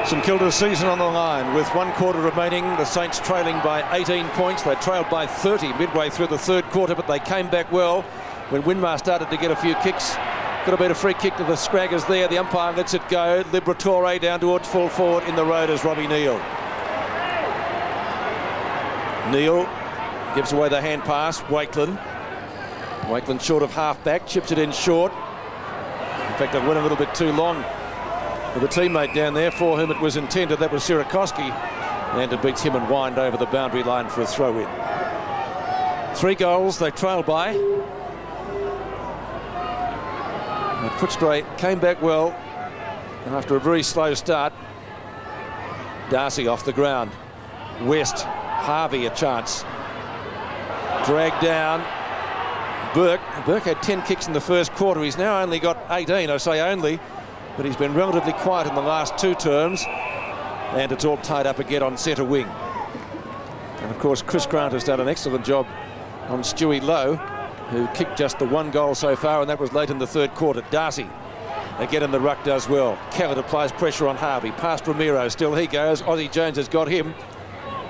St Kilda's season on the line with 1 quarter remaining. The Saints trailing by 18 points. They trailed by 30 midway through the 3rd quarter, but they came back well when Winmar started to get a few kicks. Could have been a free kick to the Scraggers there. The umpire lets it go. Liberatore down towards full forward. In the road is Robbie Neal. Neal gives away the hand pass. Wakeland short of half back, chips it in short. In fact, it went a little bit too long with a teammate down there for whom it was intended. That was Sirakoski, and it beats him and Wind over the boundary line for a throw in. 3 goals they trail by. And Footscray came back well, and after a very slow start, Darcy off the ground. West, Harvey a chance. Dragged down. Burke had 10 kicks in the 1st quarter. He's now only got 18. I say only, but he's been relatively quiet in the last 2 terms, and it's all tied up again on centre wing. And of course Chris Grant has done an excellent job on Stewie Lowe, who kicked just the 1 goal so far, and that was late in the 3rd quarter. Darcy again in the ruck does well. Kellett applies pressure on Harvey, past Ramiro, still he goes. Ozzie Jones has got him.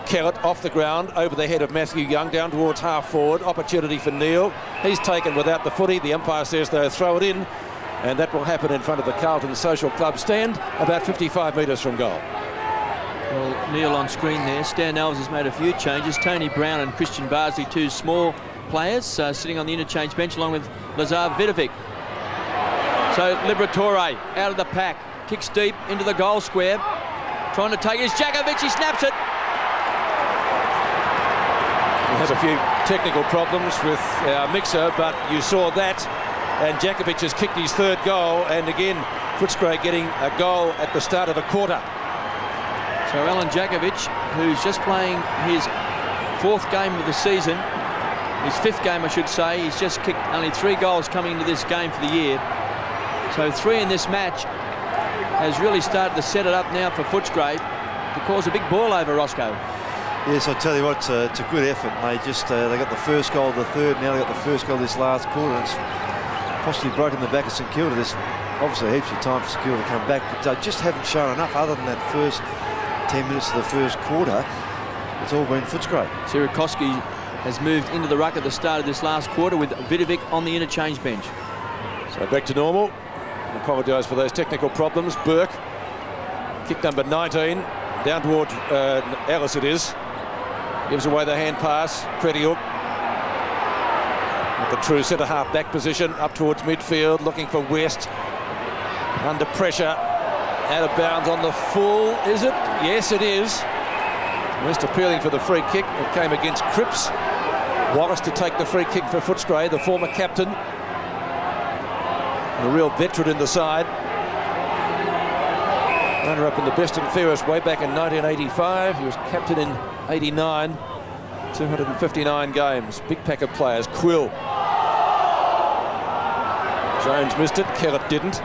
Kellett off the ground, over the head of Matthew Young, down towards half forward. Opportunity for Neal. He's taken without the footy. The umpire says they'll throw it in, and that will happen in front of the Carlton Social Club stand, about 55 metres from goal. Well, Neal on screen there. Stan Elves has made a few changes. Tony Brown and Christian Barsley, 2 small players, sitting on the interchange bench along with Lazar Vidovic. So Liberatore out of the pack, kicks deep into the goal square, trying to take it. It's Jakovic, he snaps it. We had a few technical problems with our mixer, but you saw that, and Jakovic has kicked his 3rd goal, and again Footscray getting a goal at the start of the quarter. So Alan Jakovic, who's just playing his 4th game of the season, his 5th game I should say, he's just kicked only 3 goals coming into this game for the year. So 3 in this match has really started to set it up now for Footscray to cause a big ball over Roscoe. Yes, I tell you what, it's a good effort. They just they got the 1st goal of the 3rd, now they got the 1st goal this last quarter. It's possibly broken the back of St Kilda. There's obviously heaps of time for St Kilda to come back, but they just haven't shown enough other than that first 10 minutes of the 1st quarter. It's all been Footscray. Sirakoski has moved into the ruck at the start of this last quarter with Vidovic on the interchange bench. So back to normal. I apologise for those technical problems. Burke, kick number 19, down towards Ellis it is. Gives away the hand pass. Crediuk at the true centre half back position, up towards midfield, looking for West. Under pressure, out of bounds on the full, is it? Yes, it is. West appealing for the free kick. It came against Cripps. Wallace to take the free kick for Footscray, the former captain. A real veteran in the side. Runner-up in the best and fairest way back in 1985. He was captain in 89. 259 games. Big pack of players. Quill. Jones missed it. Kellett didn't.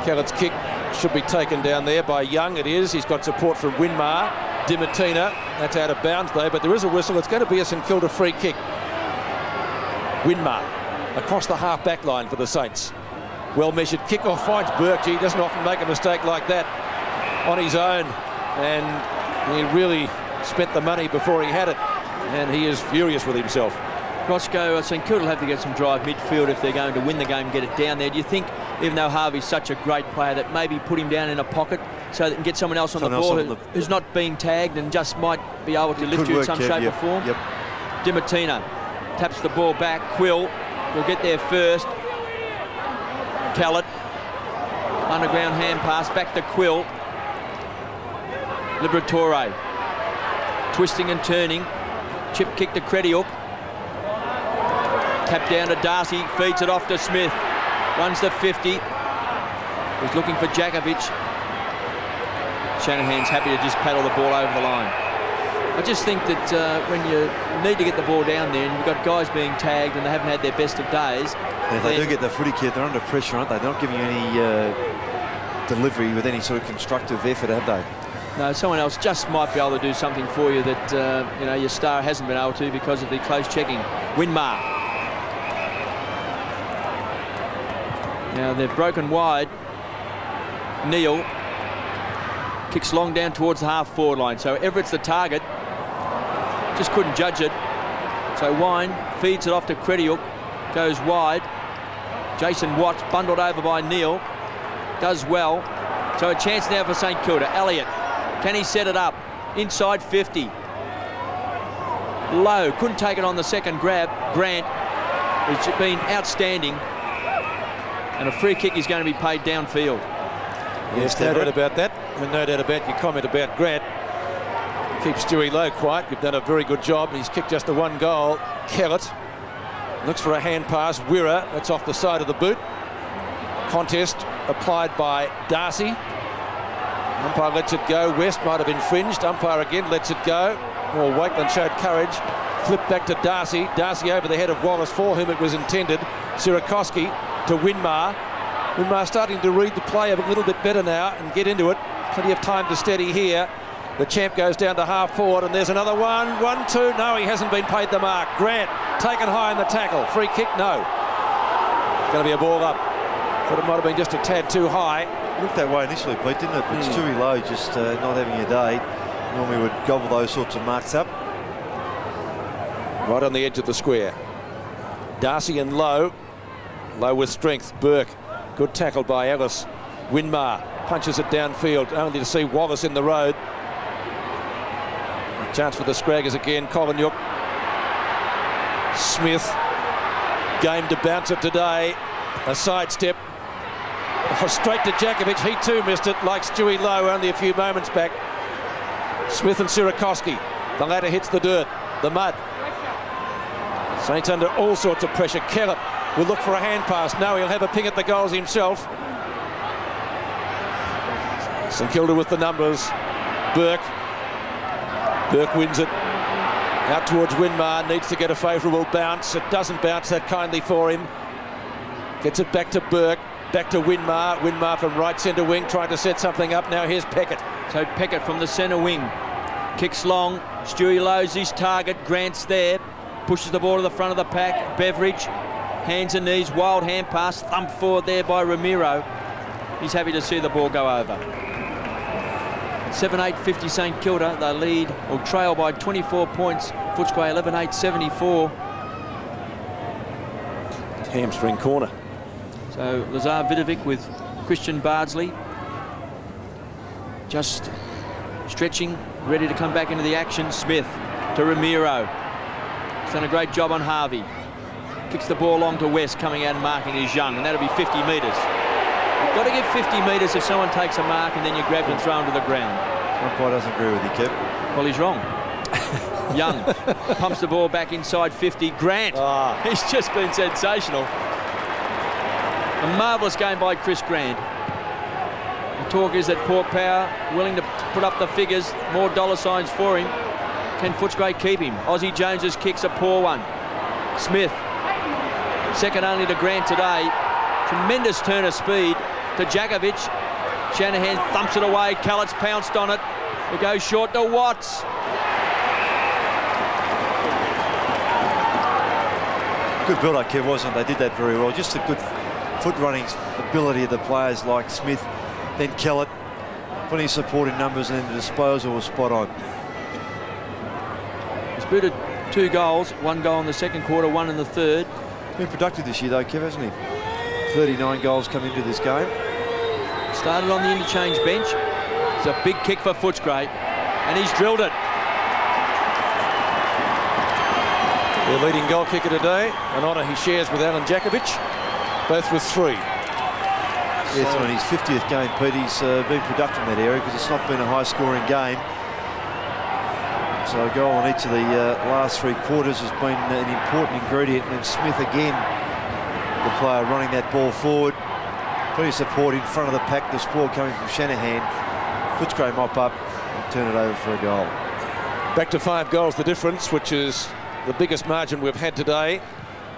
Kellett's kick should be taken down there by Young. It is. He's got support from Winmar. Dimatina. That's out of bounds though, but there is a whistle. It's going to be a St Kilda free kick. Winmar across the half-back line for the Saints. Well-measured kick-off finds Burke. He doesn't often make a mistake like that on his own, and he really spent the money before he had it, and he is furious with himself. Roscoe, St Kilda will have to get some drive midfield if they're going to win the game, get it down there. Do you think, even though Harvey's such a great player, that maybe put him down in a pocket so they can get someone else on the ball who's not being tagged and just might be able to lift you in some shape or form? Yep. Dimatina taps the ball back. Quill will get there first. Kellett, underground hand pass back to Quill. Liberatore, twisting and turning. Chip kick to Crediuk. Tap down to Darcy, feeds it off to Smith. Runs the 50. He's looking for Jakovic. Shanahan's happy to just paddle the ball over the line. I just think that when you need to get the ball down there and you've got guys being tagged and they haven't had their best of days. If they do get the footy kid, they're under pressure, aren't they? They're not giving you any delivery with any sort of constructive effort, have they? No, someone else just might be able to do something for you that you know, your star hasn't been able to because of the close checking. Winmar. Now they've broken wide. Neal Kicks long down towards the half-forward line. So Everett's the target. Just couldn't judge it. So Wine feeds it off to Crediuk. Goes wide. Jason Watts bundled over by Neal. Does well. So a chance now for St Kilda. Elliott, can he set it up? Inside 50. Low, couldn't take it on the second grab. Grant has been outstanding. And a free kick is going to be paid downfield. Yes, no doubt about that. And no doubt about your comment about Grant. Keep Stewie Lowe quiet. You've done a very good job. He's kicked just the one goal. Kellett looks for a hand pass. Wirra, that's off the side of the boot. Contest applied by Darcy. Umpire lets it go. West might have infringed. Umpire again lets it go. Well, Wakeland showed courage. Flipped back to Darcy. Darcy over the head of Wallace, for whom it was intended. Sirakoski to Winmar. Winmar starting to read the play a little bit better now and get into it. Plenty of time to steady here. The champ goes down to half forward, and there's another one. 1-2. No, he hasn't been paid the mark. Grant taken high in the tackle. Free kick, no. It's going to be a ball up. Thought it might have been just a tad too high. It looked that way initially, Pete, didn't it? But Stewie Lowe just not having a day. Normally would gobble those sorts of marks up. Right on the edge of the square. Darcy and Lowe. Lowe with strength. Burke. Good tackle by Ellis. Winmar punches it downfield, only to see Wallace in the road. A chance for the Scraggers again. Kolanyuk. Smith. Game to bounce it today. A sidestep. Straight to Jakovic. He too missed it, like Stewie Lowe only a few moments back. Smith and Sirakoski. The latter hits the dirt, the mud. Saints under all sorts of pressure. Kellett will look for a hand pass. No, he'll have a ping at the goals himself. St Kilda with the numbers. Burke. Burke wins it. Out towards Winmar. Needs to get a favourable bounce. It doesn't bounce that kindly for him. Gets it back to Burke. Back to Winmar. Winmar from right centre wing, trying to set something up. Now here's Peckett. So Peckett from the centre wing. Kicks long. Stewie Lowe's his target. Grant's there. Pushes the ball to the front of the pack. Beveridge. Hands and knees. Wild hand pass. Thump forward there by Ramiro. He's happy to see the ball go over. 7-8-50 St Kilda. They lead or trail by 24 points. Footscray 11-8-74. Hamstring corner. So Lazar Vidovic with Christian Bardsley. Just stretching, ready to come back into the action. Smith to Ramiro. He's done a great job on Harvey. Kicks the ball long to West, coming out and marking is Young, and that'll be 50 metres. You've got to give 50 metres if someone takes a mark and then you grab and throw him to the ground. Umpire doesn't agree with you, Kev. Well, he's wrong. Young pumps the ball back inside 50. Grant, he's just been sensational. A marvellous game by Chris Grant. The talk is that Port Power willing to put up the figures, more dollar signs for him. Can Footscray keep him? Ozzie Jones's kick's a poor one. Smith, second only to Grant today. Tremendous turn of speed to Jakovic. Shanahan thumps it away. Callett's pounced on it. It goes short to Watts. Good build-up, Kev, wasn't it? They did that very well. Just a good foot running ability of the players like Smith, then Kellett. Plenty of supporting numbers, and then the disposal was spot on. He's booted 2 goals, 1 goal in the second quarter, 1 in the third. Been productive this year though, Kev, hasn't he? 39 goals come into this game. Started on the interchange bench. It's a big kick for Footscray, and he's drilled it. Their leading goal kicker today, an honour he shares with Alan Jakovic, both with 3. Yes, on his 50th game, Pete, he's been productive in that area because it's not been a high-scoring game. So a goal on each of the last 3 quarters has been an important ingredient. And Smith again, the player running that ball forward. Plenty of support in front of the pack. The spoil coming from Shanahan. Footscray mop up and turn it over for a goal. Back to 5 goals the difference, which is the biggest margin we've had today.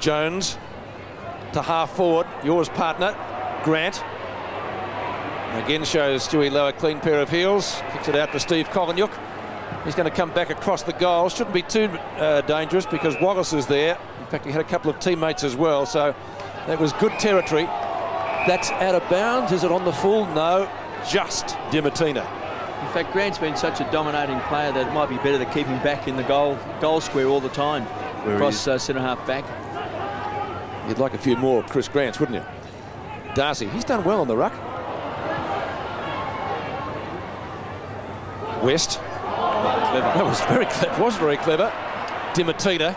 Jones to half forward, yours partner, Grant. Again shows Stewie Lowe a clean pair of heels. Kicks it out to Steve Kolanyuk. He's going to come back across the goal. Shouldn't be too dangerous because Wallace is there. In fact, he had a couple of teammates as well, so that was good territory. That's out of bounds. Is it on the full? No, just Dimatina. In fact, Grant's been such a dominating player that it might be better to keep him back in the goal square all the time. Across centre-half back. You'd like a few more Chris Grants, wouldn't you? Darcy, he's done well on the ruck. West. Clever. That was very clever. Was very clever. Dimatina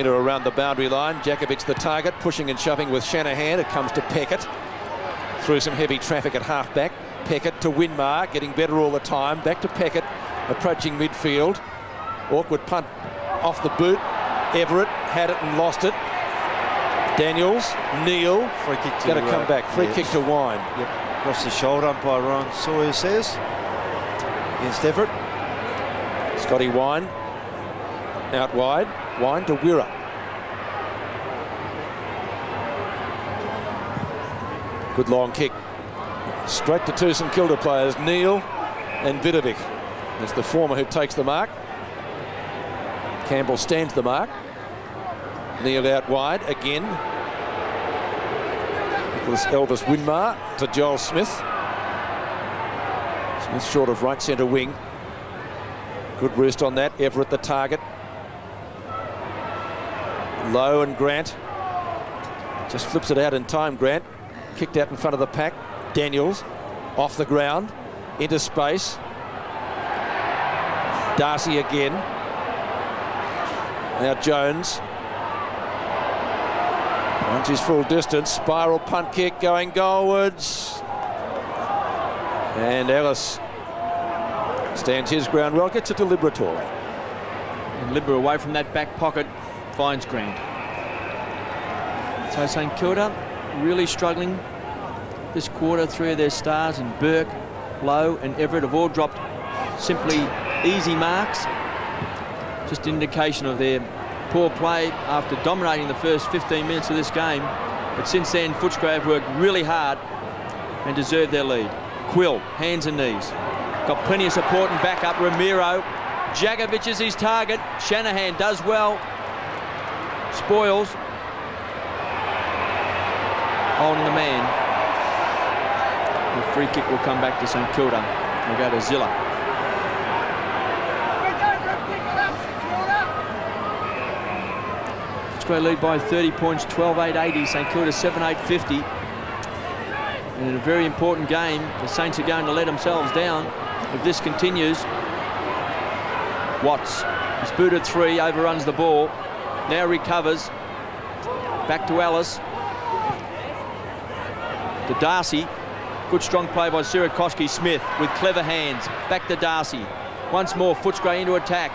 around the boundary line. Jakovic the target, pushing and shoving with Shanahan. It comes to Peckett. Through some heavy traffic at half-back. Peckett to Winmar, getting better all the time. Back to Peckett, approaching midfield. Awkward punt off the boot. Everett had it and lost it. Daniels, Neal, Free kick to going to come back. Free kick to Wine. Yep. Across the shoulder, umpire Ron Sawyer says. Against Everett. Scotty Wine. Out wide. Wine to Wirra. Good long kick. Straight to two St Kilda players, Neal and Vidovic. It's the former who takes the mark. Campbell stands the mark. Neal out wide again. Elvis Winmar to Joel Smith. Smith short of right centre wing. Good roost on that. Everett the target. Lowe and Grant. Just flips it out in time, Grant. Kicked out in front of the pack. Daniels off the ground. Into space. Darcy again. Now Jones. Runs his full distance. Spiral punt kick going goalwards. And Ellis stands his ground well. Gets it to Liberatore. And Libra away from that back pocket finds Grant. So St Kilda really struggling this quarter. Three of their stars, and Burke, Lowe and Everett have all dropped simply easy marks. Just indication of their poor play after dominating the first 15 minutes of this game. But since then, Footscray have worked really hard and deserved their lead. Quill, hands and knees. Got plenty of support and backup. Ramiro. Jakovic is his target. Shanahan does well. Spoils. Holding the man. The free kick will come back to St Kilda. We'll go to Zilla. Footscray lead by 30 points, 12-8-80. St Kilda 7-8-50. And in a very important game, the Saints are going to let themselves down if this continues. Watts, he's booted three, overruns the ball. Now recovers. Back to Ellis. To Darcy. Good strong play by Sirakoski. Smith with clever hands. Back to Darcy. Once more, Footscray into attack.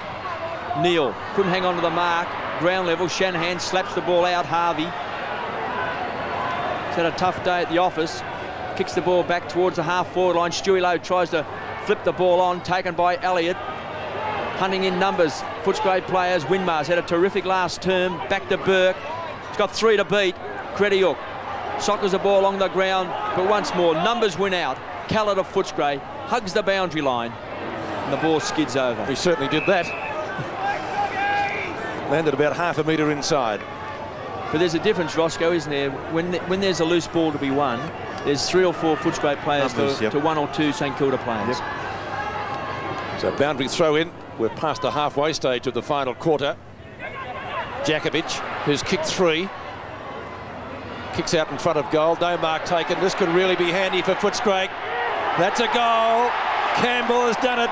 Neal couldn't hang on to the mark. Ground level, Shanahan slaps the ball out. Harvey. He's had a tough day at the office. Kicks the ball back towards the half-forward line. Stewie Lowe tries to flip the ball on. Taken by Elliott. Hunting in numbers. Footscray players. Winmar's had a terrific last term. Back to Burke. He's got three to beat. Crediuk sockers the ball along the ground, but once more, numbers win out. Callard of Footscray hugs the boundary line, and the ball skids over. He certainly did that. Landed about half a metre inside. But there's a difference, Roscoe, isn't there? When there's a loose ball to be won, there's three or four Footscray players to one or two St Kilda players. Yep. So boundary throw in. We're past the halfway stage of the final quarter. Jakovic, who's kicked three. Kicks out in front of goal. No mark taken. This could really be handy for Footscray. That's a goal. Campbell has done it.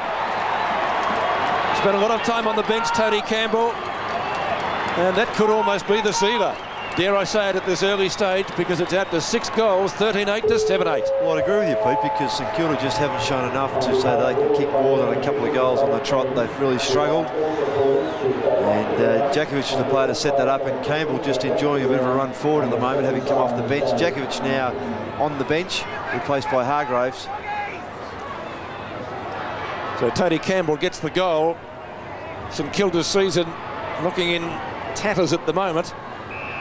Spent a lot of time on the bench, Tony Campbell. And that could almost be the sealer. Dare I say it at this early stage, because it's out to 6 goals, 13-8 to 7-8. Well, I'd agree with you, Pete, because St Kilda just haven't shown enough to say they can kick more than a couple of goals on the trot. They've really struggled. And Jakovic is the player to set that up, and Campbell just enjoying a bit of a run forward at the moment, having come off the bench. Jakovic now on the bench, replaced by Hargraves. So Tony Campbell gets the goal. St Kilda's season looking in tatters at the moment.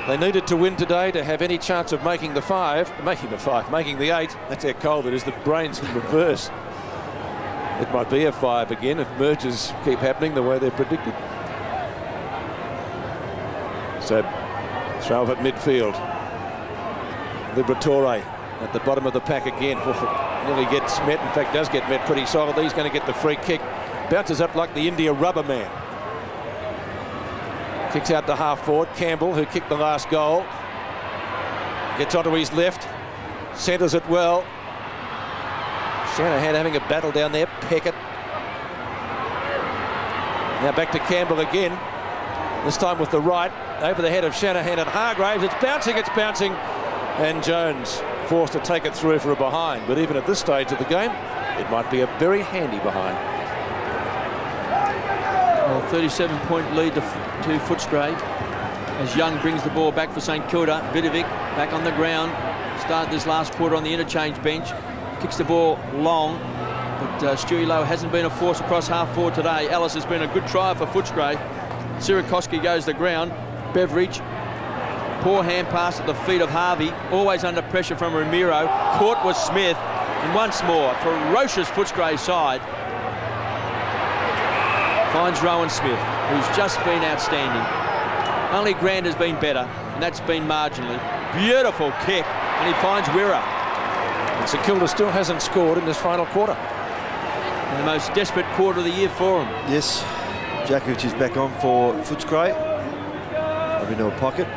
They needed to win today to have any chance of making the 8. That's how cold it is. The brains in reverse. It might be a 5 again if mergers keep happening the way they're predicted. So throw up at midfield. Liberatore at the bottom of the pack again. Nearly gets met, in fact does get met pretty solidly. He's going to get the free kick. Bounces up like the India rubber man. Kicks out to half forward. Campbell, who kicked the last goal, gets onto his left, centres it well. Shanahan having a battle down there. Peckett. Now back to Campbell again, this time with the right, over the head of Shanahan and Hargraves. It's bouncing, and Jones forced to take it through for a behind. But even at this stage of the game, it might be a very handy behind. Well, 37-point lead to Footscray as Young brings the ball back for St Kilda. Vidovic back on the ground, started this last quarter on the interchange bench, kicks the ball long, but Stewie Lowe hasn't been a force across half forward today. Ellis has been a good try for Footscray. Sirakoski goes to the ground. Beveridge, poor hand pass at the feet of Harvey, always under pressure from Ramiro. Caught was Smith, and once more, ferocious Footscray side finds Rowan Smith, who's just been outstanding. Only Grant has been better, and that's been marginally. Beautiful kick, and he finds Wirra. And St Kilda still hasn't scored in this final quarter. And the most desperate quarter of the year for him. Yes, Jakovic is back on for Footscray. Up into a pocket.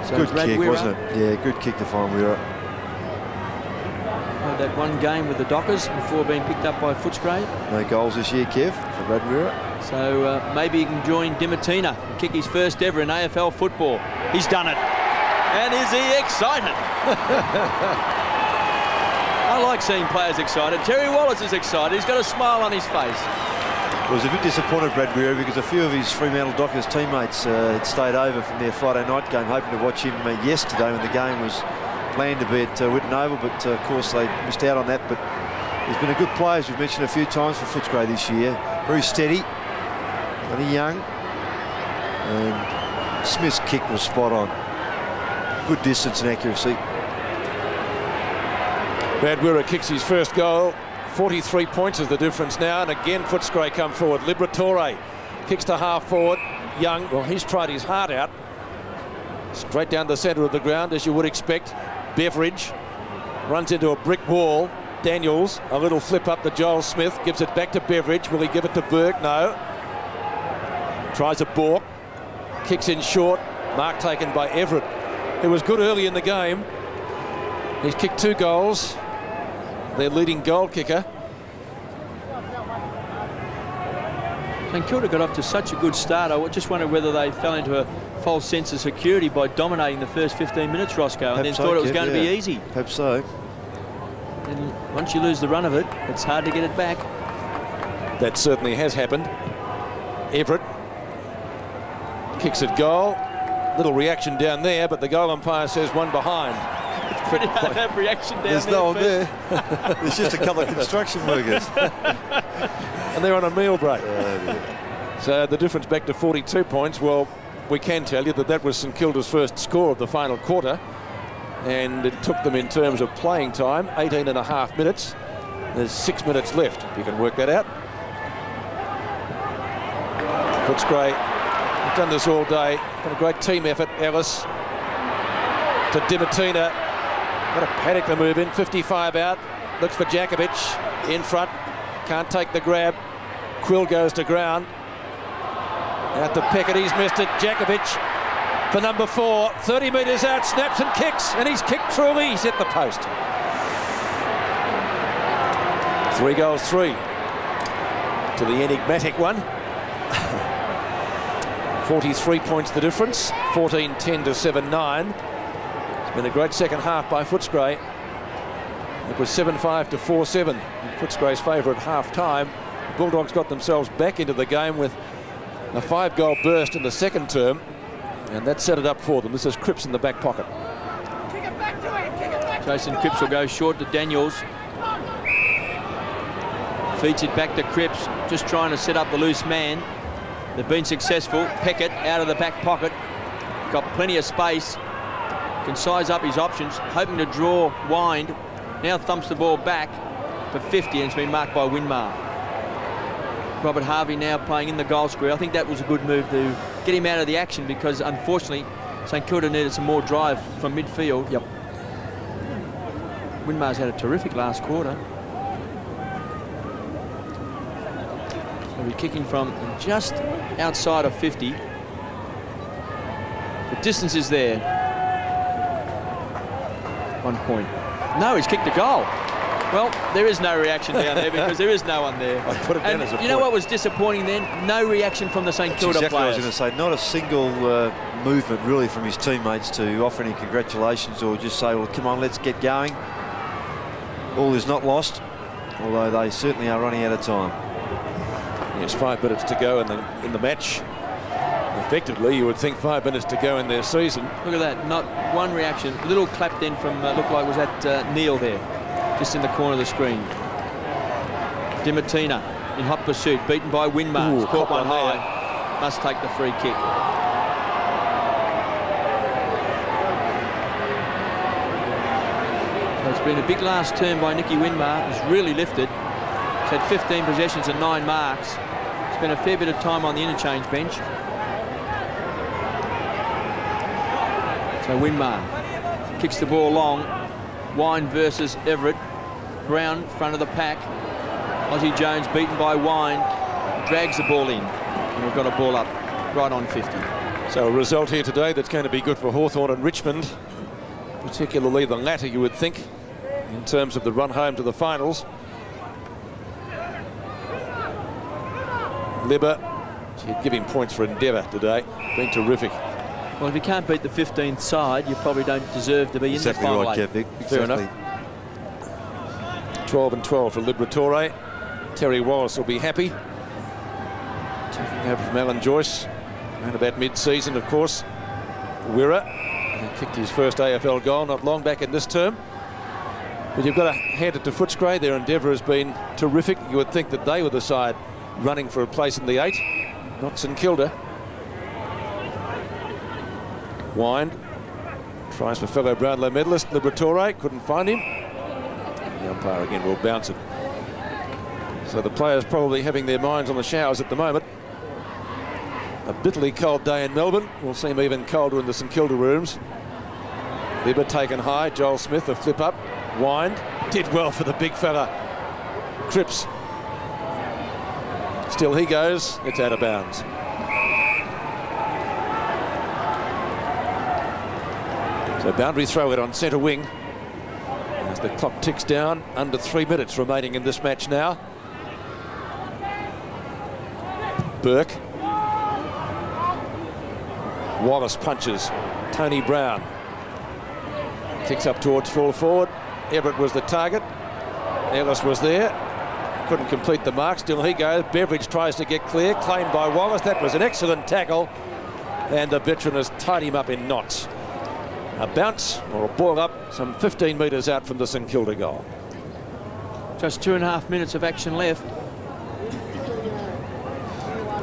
So Good Brad kick, Wirra, wasn't it? Yeah, good kick to find Wirra. had that one game with the Dockers before being picked up by Footscray. No goals this year, Kev, for Brad Wirra. So maybe he can join Dimatina and kick his first ever in AFL football. He's done it. And is he excited? I like seeing players excited. Terry Wallace is excited. He's got a smile on his face. I was a bit disappointed, Brad Wirra, because a few of his Fremantle Dockers teammates had stayed over from their Friday night game, hoping to watch him yesterday when the game was planned to be at Whitten Oval, but of course they missed out on that. But he's been a good player, as we've mentioned a few times, for Footscray this year. Very steady, only young, and Smith's kick was spot on. Good distance and accuracy. Brad Wirra kicks his first goal. 43 points is the difference now, and again Footscray come forward. Liberatore kicks to half forward. Young, well, he's tried his heart out. Straight down the centre of the ground, as you would expect. Beveridge runs into a brick wall. Daniels, a little flip up to Joel Smith, gives it back to Beveridge. Will he give it to Burke? No. Tries a balk. Kicks in short. Mark taken by Everett. It was good early in the game. He's kicked 2 goals. Their leading goal kicker. St Kilda got off to such a good start. I just wondered whether they fell into a false sense of security by dominating the first 15 minutes, Roscoe, and then thought it was going to be easy. Hope so. And once you lose the run of it, it's hard to get it back. That certainly has happened. Everett kicks it goal. Little reaction down there, but the goal umpire says one behind. Pretty hard to have reaction down There's there. no one there. There's just a couple of construction workers. And they're on a meal break. So the difference back to 42 points. Well, we can tell you that that was St Kilda's first score of the final quarter. And it took them in terms of playing time, 18.5 minutes. There's 6 minutes left, if you can work that out. Footscray have done this all day. Been a great team effort. Ellis to Dimatina. Got to panic the move in. 55 out. Looks for Jakovic in front. Can't take the grab. Quill goes to ground. Out to Peckett. He's missed it. Jakovic for number 4. 30 metres out. Snaps and kicks. And he's kicked truly. He's hit the post. 3 goals, 3 to the enigmatic one. 43 points the difference. 14-10 to 7-9. Been a great second half by Footscray. It was 7-5 to 4-7 in Footscray's favour at half-time. The Bulldogs got themselves back into the game with a 5-goal burst in the second term, and that set it up for them. This is Cripps in the back pocket. Jason Cripps will go short to Daniels. Feeds it back to Cripps, just trying to set up the loose man. They've been successful. Peckett out of the back pocket. Got plenty of space. Can size up his options, hoping to draw wind. Now thumps the ball back for 50, and it's been marked by Winmar. Robert Harvey now playing in the goal square. I think that was a good move to get him out of the action, because unfortunately St Kilda needed some more drive from midfield. Yep. Winmar's had a terrific last quarter. So we're kicking from just outside of 50. The distance is there. 1 point. No, he's kicked a goal. Well, there is no reaction down there because there is no one there. I put it down as a you know what was disappointing then? No reaction from the St Kilda exactly players. what I was going to say. Not a single movement really from his teammates to offer any congratulations or just say, well, come on, let's get going. All is not lost, although they certainly are running out of time. Yes, 5 minutes to go in the match. Effectively, you would think 5 minutes to go in their season. Look at that, not one reaction. A little clap then from, looked like was that Neil there, just in the corner of the screen. Dimatina in hot pursuit, beaten by Winmar. Caught one high, must take the free kick. So it's been a big last term by Nicky Winmar. He's really lifted. He's had 15 possessions and 9 marks. Spent a fair bit of time on the interchange bench. So Winmar kicks the ball long. Wine versus Everett. Brown, front of the pack. Ozzie Jones beaten by Wine. Drags the ball in. And we've got a ball up right on 50. So a result here today that's going to be good for Hawthorn and Richmond. Particularly the latter, you would think, in terms of the run home to the finals. Libba, she'd give him points for endeavour today. Been terrific. Well, if you can't beat the 15th side, you probably don't deserve to be in the final right, eight. Vic. Fair enough. 12 and 12 for Liberatore. Terry Wallace will be happy. Taking over from Alan Joyce. Around about mid-season, of course. Wirra, he kicked his first AFL goal not long back in this term. But you've got to hand it to Footscray. Their endeavour has been terrific. You would think that they were the side running for a place in the 8, not St Kilda. Wine tries for fellow Brownlow medalist Liberatore, couldn't find him. The umpire again will bounce it. So the players probably having their minds on the showers at the moment. A bitterly cold day in Melbourne. Will seem even colder in the St Kilda rooms. Libba taken high. Joel Smith a flip up. Wine did well for the big fella. Cripps. Still he goes. It's out of bounds. So boundary throw it on centre wing. As the clock ticks down, under 3 minutes remaining in this match now. Burke. Wallace punches. Tony Brown kicks up towards full forward. Everett was the target. Ellis was there. Couldn't complete the mark. Still he goes. Beveridge tries to get clear. Claimed by Wallace. That was an excellent tackle. And the veteran has tied him up in knots. A bounce or a ball up some 15 metres out from the St Kilda goal. Just 2.5 minutes of action left.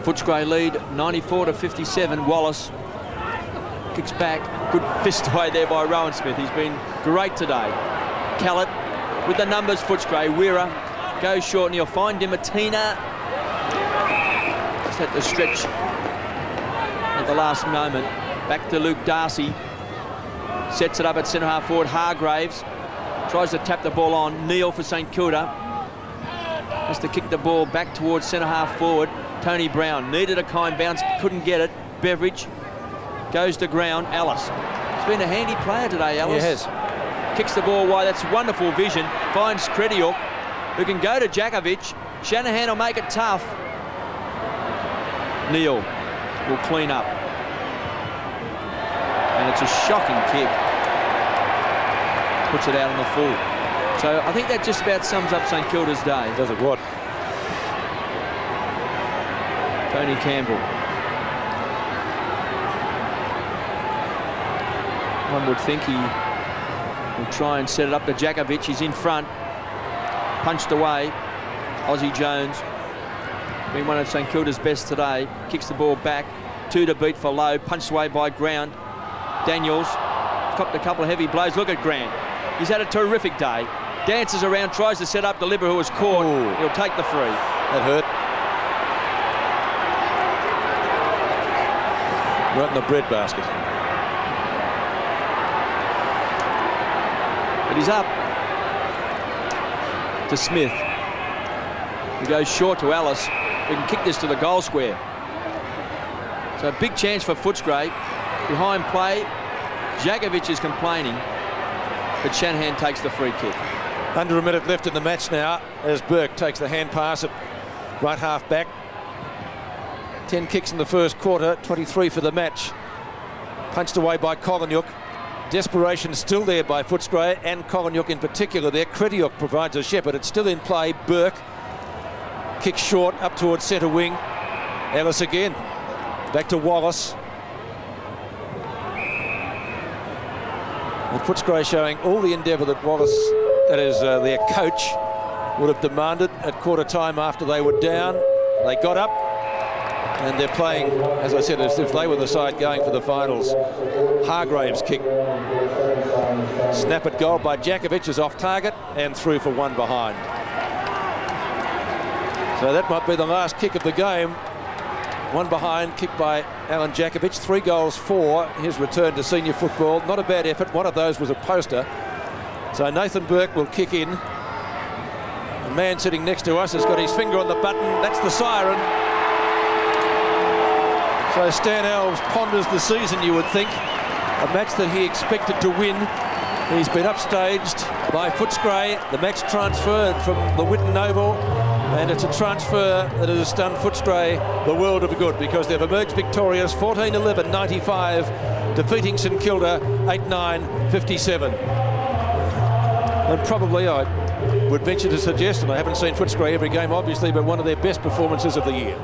Footscray lead 94 to 57. Wallace kicks back. Good fist away there by Rowan Smith. He's been great today. Callett with the numbers. Footscray. Wirra goes short and he'll find Dimatina. Just had to stretch at the last moment. Back to Luke Darcy. Sets it up at centre half forward. Hargraves tries to tap the ball on. Neil for St Kilda has to kick the ball back towards centre half forward. Tony Brown needed a kind bounce, couldn't get it. Beveridge goes to ground. Ellis. He's been a handy player today, Ellis. He has. Kicks the ball wide. That's wonderful vision. Finds Krediuk, who can go to Jakovic. Shanahan will make it tough. Neil will clean up. And it's a shocking kick. Puts it out on the full. So I think that just about sums up St Kilda's day. Does it what? Tony Campbell. One would think he will try and set it up to Jakovic. He's in front. Punched away. Ozzie Jones, been one of St Kilda's best today. Kicks the ball back. 2 to beat for Lowe. Punched away by Ground. Daniels copped a couple of heavy blows. Look at Grant. He's had a terrific day. Dances around, tries to set up the Libba, who was caught. Ooh. He'll take the free. That hurt. Right in the breadbasket. But he's up to Smith. He goes short to Ellis. We can kick this to the goal square. So a big chance for Footscray. Behind play, Jakovic is complaining, but Shanahan takes the free kick. Under a minute left in the match now as Burke takes the hand pass at right half back. 10 kicks in the first quarter, 23 for the match. Punched away by Kolenyuk. Desperation still there by Footscray and Kolenyuk in particular there. Krediuk provides a shepherd. It's still in play. Burke kicks short up towards centre wing. Ellis again. Back to Wallace. And Footscray showing all the endeavour that Wallace, that is their coach, would have demanded at quarter time after they were down. They got up and they're playing, as I said, as if they were the side going for the finals. Hargraves kick. Snap at goal by Jakovic is off target and through for one behind. So that might be the last kick of the game. One behind, kicked by Alan Jakovic. 3 goals for his return to senior football. Not a bad effort. One of those was a poster. So Nathan Burke will kick in. The man sitting next to us has got his finger on the button. That's the siren. So Stan Alves ponders the season, you would think. A match that he expected to win. He's been upstaged by Footscray. The match transferred from the Whitten Oval. And it's a transfer that has done Footscray the world of good because they've emerged victorious 14-11-95, defeating St Kilda 8-9-57. And probably I would venture to suggest, and I haven't seen Footscray every game obviously, but one of their best performances of the year.